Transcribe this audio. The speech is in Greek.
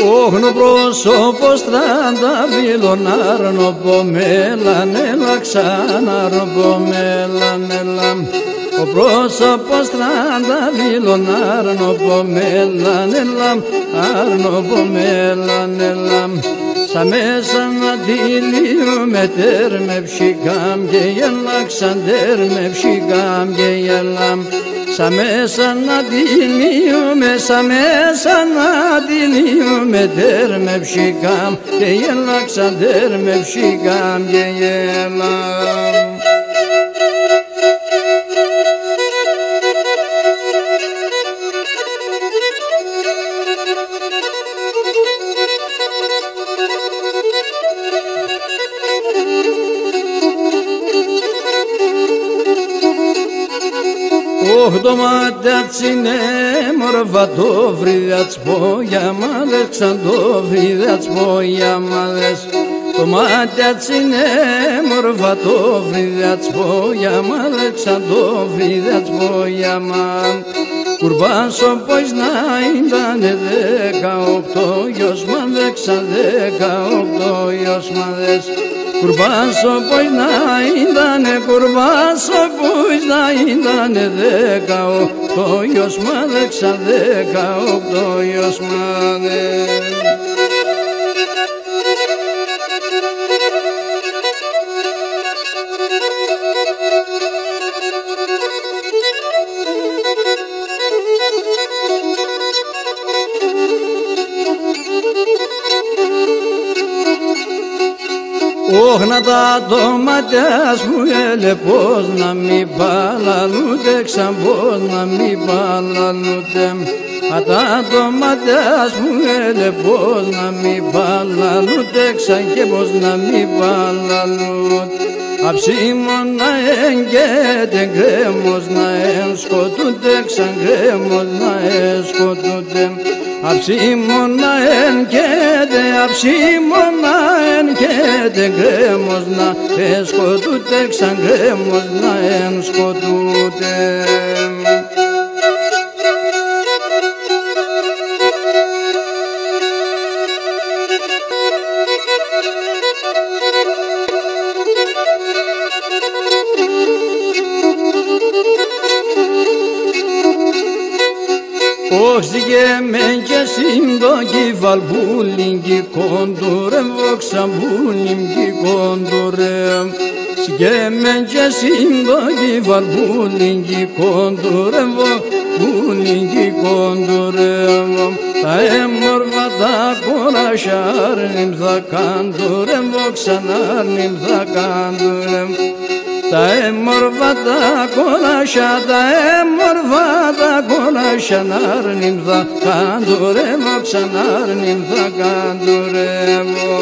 Όχνο πρόσωπος τρανταφύλλων αρνοπο μελανέλα ξαναρνοπο μελανέλα. Ο πρόσωπος τρανταφύλλων αρνοπο μελανέλα, αρνοπο μελανέλα. Σα μέσα να τυλίουμε τέρ με ψυχάμ και γελάξαν τέρ με ψυχάμ και γελάμ. Σα μέσα να τυλίουμε, σα μέσα να τυλίουμε τέρ με ψυχάμ και γελάξαν τέρ με ψυχάμ και γελάμ. Το μάτιατσινέ μορφα το φρυδιάτς πόγια μάδες ξαν το φρυδιάτς πόγια μάδες. Το μάτιατσινέ μορφα το φρυδιάτς πόγια μάδες ξαν το φρυδιάτς πόγια μάδες. Κουρβάσω πως να ήτανε 18 γιος μάδες ξαν 18 γιος μάδες. Κουρβάσω πως να ήτανε, κουρβάσω πως να ήτανε 18 γιος μάδες ξαν 18 γιος μάδες. Όχνα τα ντοματιάς μου έλε πως να μη παλαλούτε, ξαν πως να μη παλαλούτε. Τα ντοματιάς μου έλε πως να μη παλαλούτε, ξαν και πως να μη παλαλούτε. Αψίμον να εγκέτε, γκρέμος να ενσκοτούτε, ξαν γκρέμος να ενσκοτούτε. Αψίμον να εγκέτε, αψίμον να εγκέτε, γκρέμος να ενσκοτούτε, ξαν γκρέμος να ενσκοτούτε. Όξιγε μεν και σύντοκι βαλμπούλιγκι κόντουρε, βοξαμπούλιγκι κόντουρε. Σιγε μεν και σύντοκι βαλμπούλιγκι κόντουρε, βοξαμπούλιγκι κόντουρε. Τα έμορφα τα κορασιάρνιμ θα κάντουρε, βοξανάρνιμ θα κάντουρε. Τα έμορφα τα κοράσια, τα έμορφα τα κοράσια νάρνιμ θα καντουρεύω, ξανάρνιμ θα καντουρεύω.